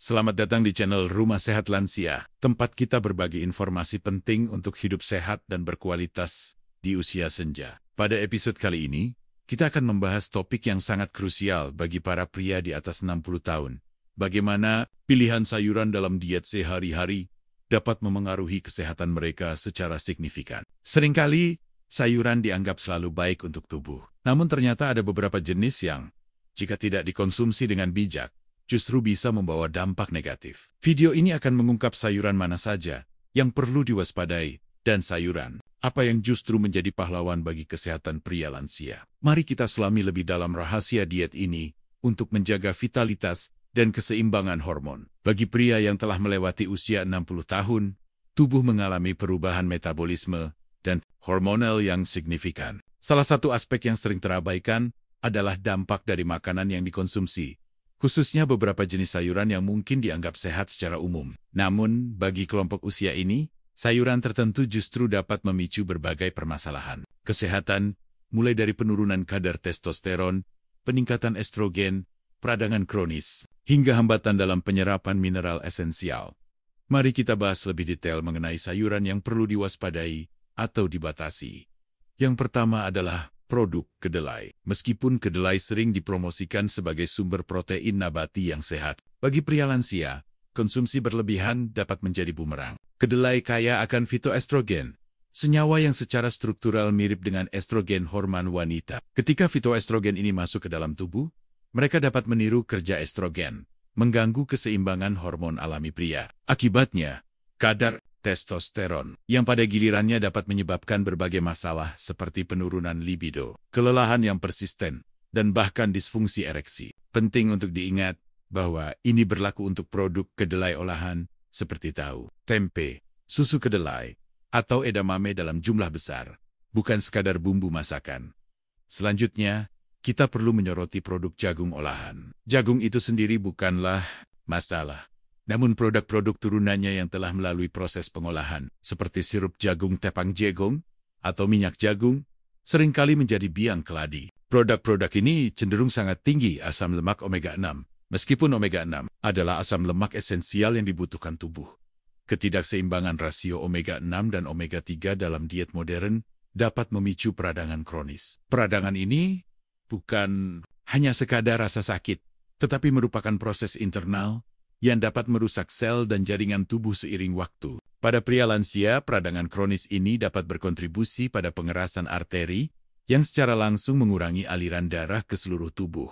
Selamat datang di channel Rumah Sehat Lansia, tempat kita berbagi informasi penting untuk hidup sehat dan berkualitas di usia senja. Pada episode kali ini, kita akan membahas topik yang sangat krusial bagi para pria di atas 60 tahun. Bagaimana pilihan sayuran dalam diet sehari-hari dapat memengaruhi kesehatan mereka secara signifikan. Seringkali, sayuran dianggap selalu baik untuk tubuh. Namun ternyata ada beberapa jenis yang, jika tidak dikonsumsi dengan bijak, justru bisa membawa dampak negatif. Video ini akan mengungkap sayuran mana saja yang perlu diwaspadai dan sayuran apa yang justru menjadi pahlawan bagi kesehatan pria lansia. Mari kita selami lebih dalam rahasia diet ini untuk menjaga vitalitas dan keseimbangan hormon. Bagi pria yang telah melewati usia 60 tahun, tubuh mengalami perubahan metabolisme dan hormonal yang signifikan. Salah satu aspek yang sering terabaikan adalah dampak dari makanan yang dikonsumsi, khususnya beberapa jenis sayuran yang mungkin dianggap sehat secara umum. Namun, bagi kelompok usia ini, sayuran tertentu justru dapat memicu berbagai permasalahan kesehatan, mulai dari penurunan kadar testosteron, peningkatan estrogen, peradangan kronis, hingga hambatan dalam penyerapan mineral esensial. Mari kita bahas lebih detail mengenai sayuran yang perlu diwaspadai atau dibatasi. Yang pertama adalah produk kedelai. Meskipun kedelai sering dipromosikan sebagai sumber protein nabati yang sehat, bagi pria lansia, konsumsi berlebihan dapat menjadi bumerang. Kedelai kaya akan fitoestrogen, senyawa yang secara struktural mirip dengan estrogen hormon wanita. Ketika fitoestrogen ini masuk ke dalam tubuh, mereka dapat meniru kerja estrogen, mengganggu keseimbangan hormon alami pria. Akibatnya, kadar testosteron, yang pada gilirannya dapat menyebabkan berbagai masalah seperti penurunan libido, kelelahan yang persisten, dan bahkan disfungsi ereksi. Penting untuk diingat bahwa ini berlaku untuk produk kedelai olahan seperti tahu, tempe, susu kedelai, atau edamame dalam jumlah besar, bukan sekadar bumbu masakan. Selanjutnya, kita perlu menyoroti produk jagung olahan. Jagung itu sendiri bukanlah masalah, namun produk-produk turunannya yang telah melalui proses pengolahan, seperti sirup jagung tepang jagung atau minyak jagung, seringkali menjadi biang keladi. Produk-produk ini cenderung sangat tinggi asam lemak omega-6, meskipun omega-6 adalah asam lemak esensial yang dibutuhkan tubuh. Ketidakseimbangan rasio omega-6 dan omega-3 dalam diet modern dapat memicu peradangan kronis. Peradangan ini bukan hanya sekadar rasa sakit, tetapi merupakan proses internal yang dapat merusak sel dan jaringan tubuh seiring waktu. Pada pria lansia, peradangan kronis ini dapat berkontribusi pada pengerasan arteri yang secara langsung mengurangi aliran darah ke seluruh tubuh,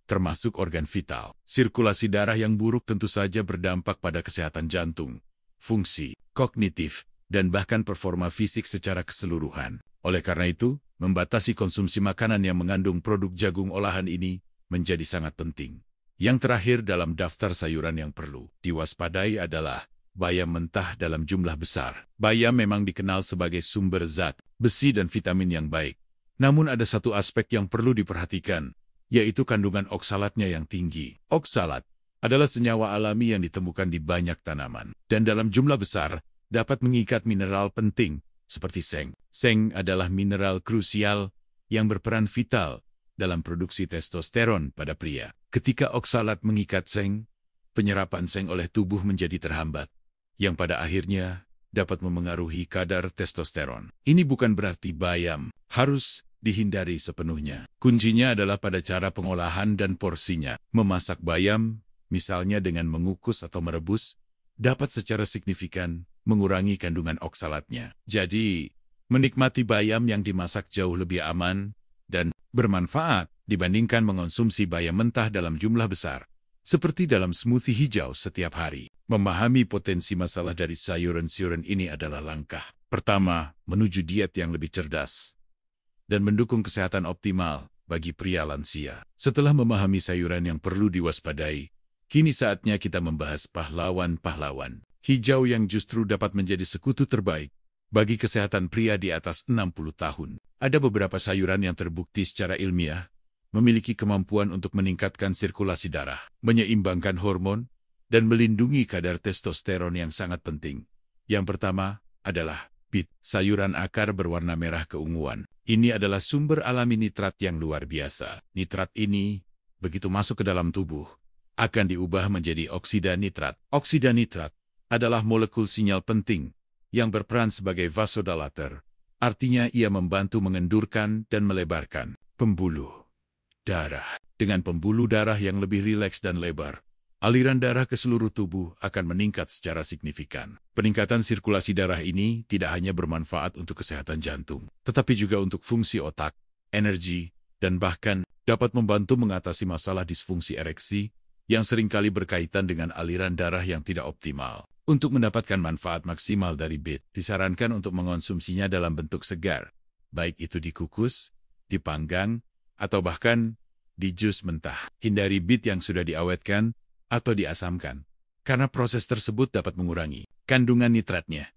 termasuk organ vital. Sirkulasi darah yang buruk tentu saja berdampak pada kesehatan jantung, fungsi kognitif, dan bahkan performa fisik secara keseluruhan. Oleh karena itu, membatasi konsumsi makanan yang mengandung produk jagung olahan ini menjadi sangat penting. Yang terakhir dalam daftar sayuran yang perlu diwaspadai adalah bayam mentah dalam jumlah besar. Bayam memang dikenal sebagai sumber zat, besi dan vitamin yang baik. Namun ada satu aspek yang perlu diperhatikan, yaitu kandungan oksalatnya yang tinggi. Oksalat adalah senyawa alami yang ditemukan di banyak tanaman, dan dalam jumlah besar dapat mengikat mineral penting seperti seng. Seng adalah mineral krusial yang berperan vital dalam produksi testosteron pada pria. Ketika oksalat mengikat seng, penyerapan seng oleh tubuh menjadi terhambat, yang pada akhirnya dapat memengaruhi kadar testosteron. Ini bukan berarti bayam harus dihindari sepenuhnya. Kuncinya adalah pada cara pengolahan dan porsinya. Memasak bayam, misalnya dengan mengukus atau merebus, dapat secara signifikan mengurangi kandungan oksalatnya. Jadi, menikmati bayam yang dimasak jauh lebih aman dan bermanfaat dibandingkan mengonsumsi bayam mentah dalam jumlah besar, seperti dalam smoothie hijau setiap hari. Memahami potensi masalah dari sayuran-sayuran ini adalah langkah pertama menuju diet yang lebih cerdas dan mendukung kesehatan optimal bagi pria lansia. Setelah memahami sayuran yang perlu diwaspadai, kini saatnya kita membahas pahlawan-pahlawan hijau yang justru dapat menjadi sekutu terbaik bagi kesehatan pria di atas 60 tahun. Ada beberapa sayuran yang terbukti secara ilmiah memiliki kemampuan untuk meningkatkan sirkulasi darah, menyeimbangkan hormon, dan melindungi kadar testosteron yang sangat penting. Yang pertama adalah beet, sayuran akar berwarna merah keunguan. Ini adalah sumber alami nitrat yang luar biasa. Nitrat ini, begitu masuk ke dalam tubuh, akan diubah menjadi oksida nitrat. Oksida nitrat adalah molekul sinyal penting yang berperan sebagai vasodilator. Artinya ia membantu mengendurkan dan melebarkan pembuluh darah. Dengan pembuluh darah yang lebih rileks dan lebar, aliran darah ke seluruh tubuh akan meningkat secara signifikan. Peningkatan sirkulasi darah ini tidak hanya bermanfaat untuk kesehatan jantung, tetapi juga untuk fungsi otak, energi, dan bahkan dapat membantu mengatasi masalah disfungsi ereksi yang seringkali berkaitan dengan aliran darah yang tidak optimal. Untuk mendapatkan manfaat maksimal dari bit, disarankan untuk mengonsumsinya dalam bentuk segar, baik itu dikukus, dipanggang, atau bahkan di jus mentah. Hindari bit yang sudah diawetkan atau diasamkan, karena proses tersebut dapat mengurangi kandungan nitratnya.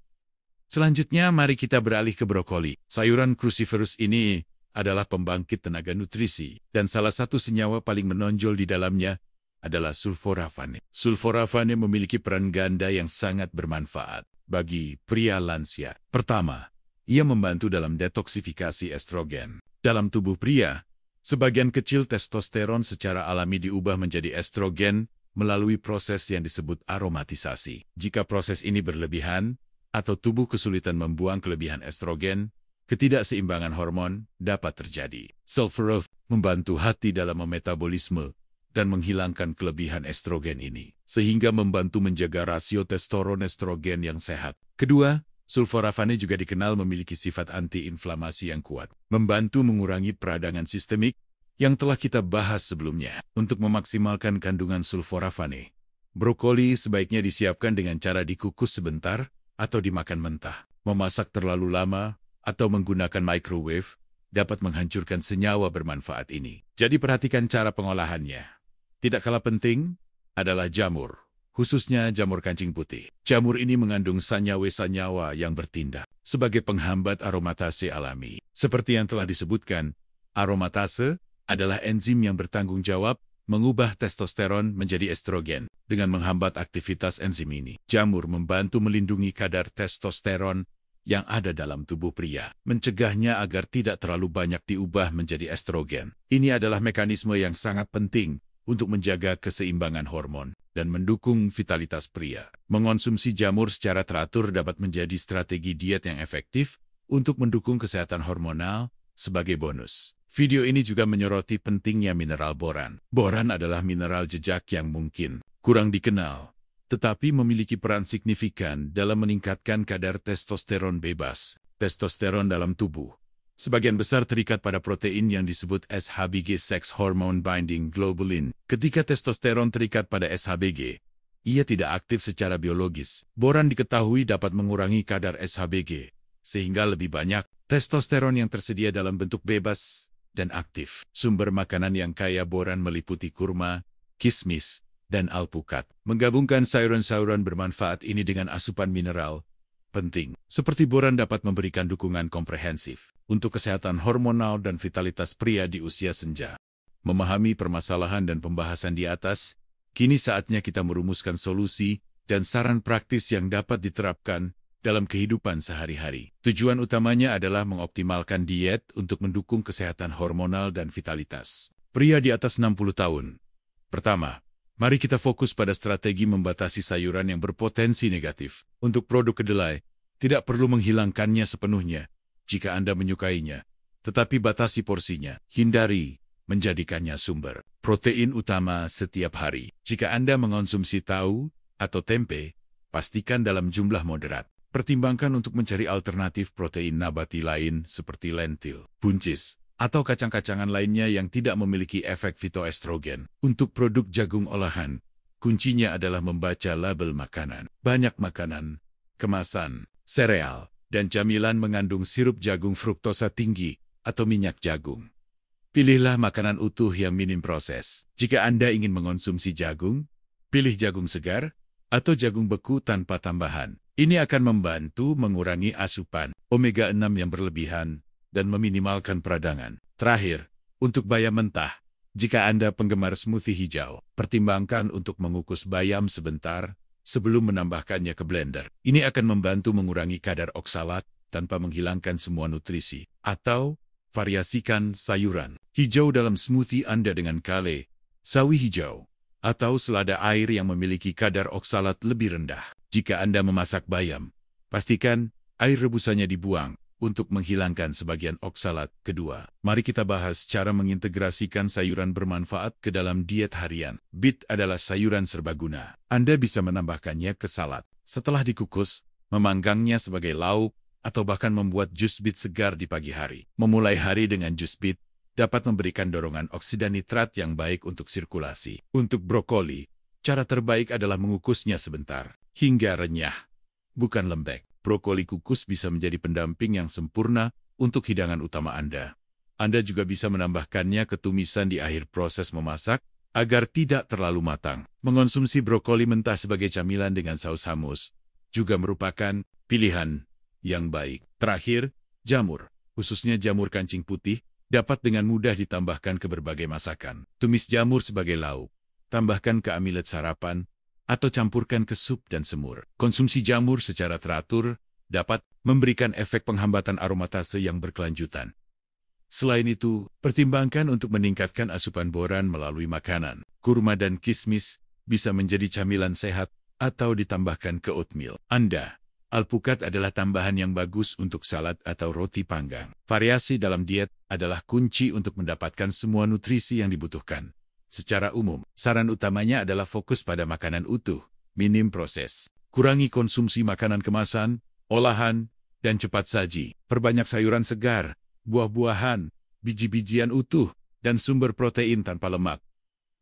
Selanjutnya, mari kita beralih ke brokoli. Sayuran cruciferous ini adalah pembangkit tenaga nutrisi, dan salah satu senyawa paling menonjol di dalamnya adalah sulforafane. Sulforafane memiliki peran ganda yang sangat bermanfaat bagi pria lansia. Pertama, ia membantu dalam detoksifikasi estrogen. Dalam tubuh pria, sebagian kecil testosteron secara alami diubah menjadi estrogen melalui proses yang disebut aromatisasi. Jika proses ini berlebihan, atau tubuh kesulitan membuang kelebihan estrogen, ketidakseimbangan hormon dapat terjadi. Sulforaf membantu hati dalam memetabolisme dan menghilangkan kelebihan estrogen ini, sehingga membantu menjaga rasio testosteron-estrogen yang sehat. Kedua, sulforafane juga dikenal memiliki sifat anti-inflamasi yang kuat, membantu mengurangi peradangan sistemik yang telah kita bahas sebelumnya. Untuk memaksimalkan kandungan sulforafane, brokoli sebaiknya disiapkan dengan cara dikukus sebentar atau dimakan mentah. Memasak terlalu lama atau menggunakan microwave dapat menghancurkan senyawa bermanfaat ini. Jadi perhatikan cara pengolahannya. Tidak kalah penting adalah jamur, khususnya jamur kancing putih. Jamur ini mengandung senyawa-senyawa yang bertindak sebagai penghambat aromatase alami. Seperti yang telah disebutkan, aromatase adalah enzim yang bertanggung jawab mengubah testosteron menjadi estrogen. Dengan menghambat aktivitas enzim ini, jamur membantu melindungi kadar testosteron yang ada dalam tubuh pria, mencegahnya agar tidak terlalu banyak diubah menjadi estrogen. Ini adalah mekanisme yang sangat penting untuk menjaga keseimbangan hormon dan mendukung vitalitas pria. Mengonsumsi jamur secara teratur dapat menjadi strategi diet yang efektif untuk mendukung kesehatan hormonal. Sebagai bonus, video ini juga menyoroti pentingnya mineral boran. Boran adalah mineral jejak yang mungkin kurang dikenal, tetapi memiliki peran signifikan dalam meningkatkan kadar testosteron bebas. Testosteron dalam tubuh sebagian besar terikat pada protein yang disebut SHBG Sex Hormone Binding Globulin. Ketika testosteron terikat pada SHBG, ia tidak aktif secara biologis. Boran diketahui dapat mengurangi kadar SHBG, sehingga lebih banyak testosteron yang tersedia dalam bentuk bebas dan aktif. Sumber makanan yang kaya boran meliputi kurma, kismis, dan alpukat. Menggabungkan sayuran-sayuran bermanfaat ini dengan asupan mineral penting, seperti boran dapat memberikan dukungan komprehensif untuk kesehatan hormonal dan vitalitas pria di usia senja. Memahami permasalahan dan pembahasan di atas, kini saatnya kita merumuskan solusi dan saran praktis yang dapat diterapkan dalam kehidupan sehari-hari. Tujuan utamanya adalah mengoptimalkan diet untuk mendukung kesehatan hormonal dan vitalitas pria di atas 60 tahun. Pertama, mari kita fokus pada strategi membatasi sayuran yang berpotensi negatif. Untuk produk kedelai, tidak perlu menghilangkannya sepenuhnya jika Anda menyukainya, tetapi batasi porsinya. Hindari menjadikannya sumber protein utama setiap hari. Jika Anda mengonsumsi tahu atau tempe, pastikan dalam jumlah moderat. Pertimbangkan untuk mencari alternatif protein nabati lain seperti lentil, buncis, atau kacang-kacangan lainnya yang tidak memiliki efek fitoestrogen. Untuk produk jagung olahan, kuncinya adalah membaca label makanan. Banyak makanan, kemasan, sereal, dan camilan mengandung sirup jagung fruktosa tinggi atau minyak jagung. Pilihlah makanan utuh yang minim proses. Jika Anda ingin mengonsumsi jagung, pilih jagung segar atau jagung beku tanpa tambahan. Ini akan membantu mengurangi asupan omega-6 yang berlebihan dan meminimalkan peradangan. Terakhir, untuk bayam mentah, jika Anda penggemar smoothie hijau, pertimbangkan untuk mengukus bayam sebentar sebelum menambahkannya ke blender. Ini akan membantu mengurangi kadar oksalat tanpa menghilangkan semua nutrisi. Atau, variasikan sayuran hijau dalam smoothie Anda dengan kale, sawi hijau, atau selada air yang memiliki kadar oksalat lebih rendah. Jika Anda memasak bayam, pastikan air rebusannya dibuang untuk menghilangkan sebagian oksalat. Kedua, mari kita bahas cara mengintegrasikan sayuran bermanfaat ke dalam diet harian. Beet adalah sayuran serbaguna. Anda bisa menambahkannya ke salad. Setelah dikukus, memanggangnya sebagai lauk, atau bahkan membuat jus beet segar di pagi hari. Memulai hari dengan jus beet dapat memberikan dorongan oksida nitrat yang baik untuk sirkulasi. Untuk brokoli, cara terbaik adalah mengukusnya sebentar, hingga renyah, bukan lembek. Brokoli kukus bisa menjadi pendamping yang sempurna untuk hidangan utama Anda. Anda juga bisa menambahkannya ke tumisan di akhir proses memasak agar tidak terlalu matang. Mengonsumsi brokoli mentah sebagai camilan dengan saus hummus juga merupakan pilihan yang baik. Terakhir, jamur, khususnya jamur kancing putih, dapat dengan mudah ditambahkan ke berbagai masakan. Tumis jamur sebagai lauk, tambahkan ke amilet sarapan, atau campurkan ke sup dan semur. Konsumsi jamur secara teratur dapat memberikan efek penghambatan aromatase yang berkelanjutan. Selain itu, pertimbangkan untuk meningkatkan asupan boran melalui makanan. Kurma dan kismis bisa menjadi camilan sehat atau ditambahkan ke oatmeal Anda. Alpukat adalah tambahan yang bagus untuk salad atau roti panggang. Variasi dalam diet adalah kunci untuk mendapatkan semua nutrisi yang dibutuhkan. Secara umum, saran utamanya adalah fokus pada makanan utuh, minim proses. Kurangi konsumsi makanan kemasan, olahan, dan cepat saji. Perbanyak sayuran segar, buah-buahan, biji-bijian utuh, dan sumber protein tanpa lemak.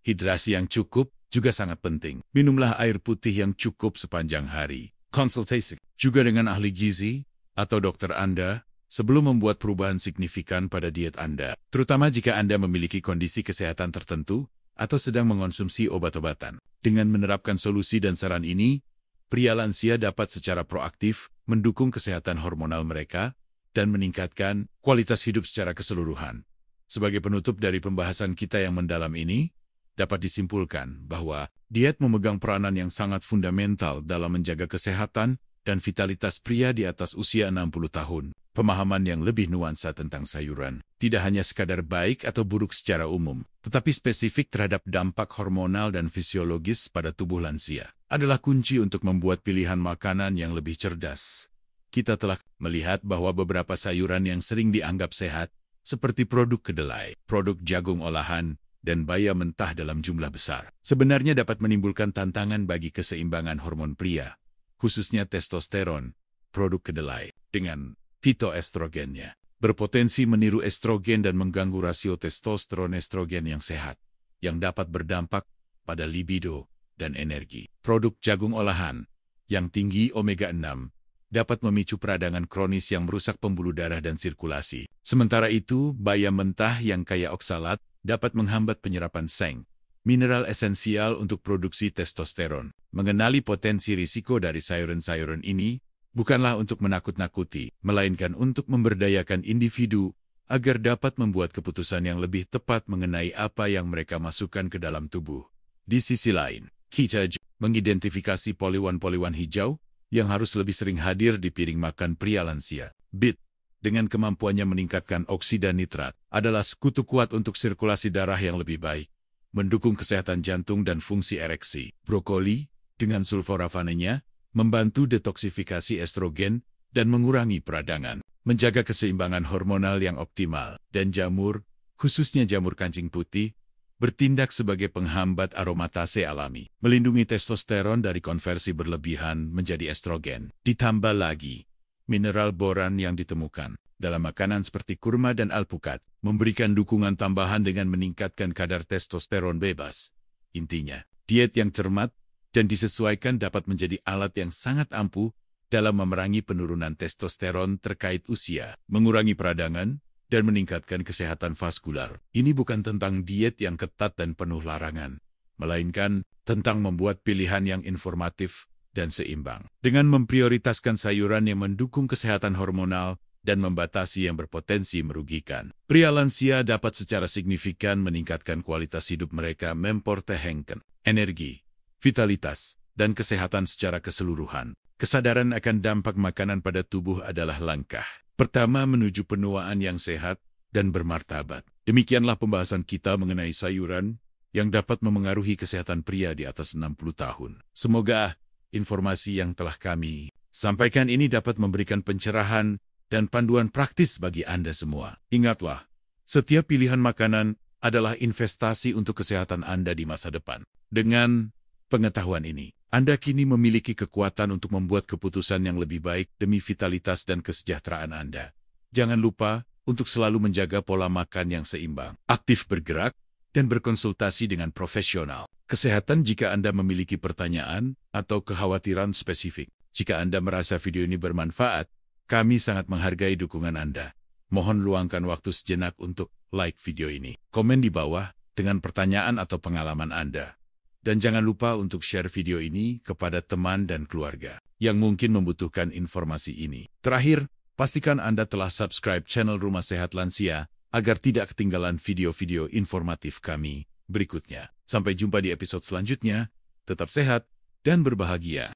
Hidrasi yang cukup juga sangat penting. Minumlah air putih yang cukup sepanjang hari. Konsultasi juga dengan ahli gizi atau dokter Anda sebelum membuat perubahan signifikan pada diet Anda, terutama jika Anda memiliki kondisi kesehatan tertentu atau sedang mengonsumsi obat-obatan. Dengan menerapkan solusi dan saran ini, pria lansia dapat secara proaktif mendukung kesehatan hormonal mereka dan meningkatkan kualitas hidup secara keseluruhan. Sebagai penutup dari pembahasan kita yang mendalam ini, dapat disimpulkan bahwa diet memegang peranan yang sangat fundamental dalam menjaga kesehatan dan vitalitas pria di atas usia 60 tahun. Pemahaman yang lebih nuansa tentang sayuran tidak hanya sekadar baik atau buruk secara umum, tetapi spesifik terhadap dampak hormonal dan fisiologis pada tubuh lansia adalah kunci untuk membuat pilihan makanan yang lebih cerdas. Kita telah melihat bahwa beberapa sayuran yang sering dianggap sehat, seperti produk kedelai, produk jagung olahan, dan bayam mentah dalam jumlah besar, sebenarnya dapat menimbulkan tantangan bagi keseimbangan hormon pria, khususnya testosteron. Produk kedelai dengan fitoestrogennya berpotensi meniru estrogen dan mengganggu rasio testosteron-estrogen yang sehat, yang dapat berdampak pada libido dan energi. Produk jagung olahan yang tinggi omega-6 dapat memicu peradangan kronis yang merusak pembuluh darah dan sirkulasi. Sementara itu, bayam mentah yang kaya oksalat dapat menghambat penyerapan seng, mineral esensial untuk produksi testosteron. Mengenali potensi risiko dari sayuran-sayuran ini bukanlah untuk menakut-nakuti, melainkan untuk memberdayakan individu agar dapat membuat keputusan yang lebih tepat mengenai apa yang mereka masukkan ke dalam tubuh. Di sisi lain, kita mengidentifikasi poliwan-poliwan hijau yang harus lebih sering hadir di piring makan pria lansia. Beet, dengan kemampuannya meningkatkan oksida nitrat, adalah sekutu kuat untuk sirkulasi darah yang lebih baik, mendukung kesehatan jantung dan fungsi ereksi. Brokoli, dengan sulforafanenya, membantu detoksifikasi estrogen dan mengurangi peradangan, menjaga keseimbangan hormonal yang optimal, dan jamur, khususnya jamur kancing putih, bertindak sebagai penghambat aromatase alami, melindungi testosteron dari konversi berlebihan menjadi estrogen. Ditambah lagi, mineral boran yang ditemukan dalam makanan seperti kurma dan alpukat memberikan dukungan tambahan dengan meningkatkan kadar testosteron bebas. Intinya, diet yang cermat dan disesuaikan dapat menjadi alat yang sangat ampuh dalam memerangi penurunan testosteron terkait usia, mengurangi peradangan, dan meningkatkan kesehatan vaskular. Ini bukan tentang diet yang ketat dan penuh larangan, melainkan tentang membuat pilihan yang informatif dan seimbang. Dengan memprioritaskan sayuran yang mendukung kesehatan hormonal dan membatasi yang berpotensi merugikan, pria lansia dapat secara signifikan meningkatkan kualitas hidup mereka, mempertahankan energi, vitalitas, dan kesehatan secara keseluruhan. Kesadaran akan dampak makanan pada tubuh adalah langkah pertama menuju penuaan yang sehat dan bermartabat. Demikianlah pembahasan kita mengenai sayuran yang dapat memengaruhi kesehatan pria di atas 60 tahun. Semoga informasi yang telah kami sampaikan ini dapat memberikan pencerahan dan panduan praktis bagi Anda semua. Ingatlah, setiap pilihan makanan adalah investasi untuk kesehatan Anda di masa depan. Dengan pengetahuan ini, Anda kini memiliki kekuatan untuk membuat keputusan yang lebih baik demi vitalitas dan kesejahteraan Anda. Jangan lupa untuk selalu menjaga pola makan yang seimbang, aktif bergerak, dan berkonsultasi dengan profesional kesehatan jika Anda memiliki pertanyaan atau kekhawatiran spesifik. Jika Anda merasa video ini bermanfaat, kami sangat menghargai dukungan Anda. Mohon luangkan waktu sejenak untuk like video ini. Komen di bawah dengan pertanyaan atau pengalaman Anda. Dan jangan lupa untuk share video ini kepada teman dan keluarga yang mungkin membutuhkan informasi ini. Terakhir, pastikan Anda telah subscribe channel Rumah Sehat Lansia agar tidak ketinggalan video-video informatif kami berikutnya. Sampai jumpa di episode selanjutnya. Tetap sehat dan berbahagia.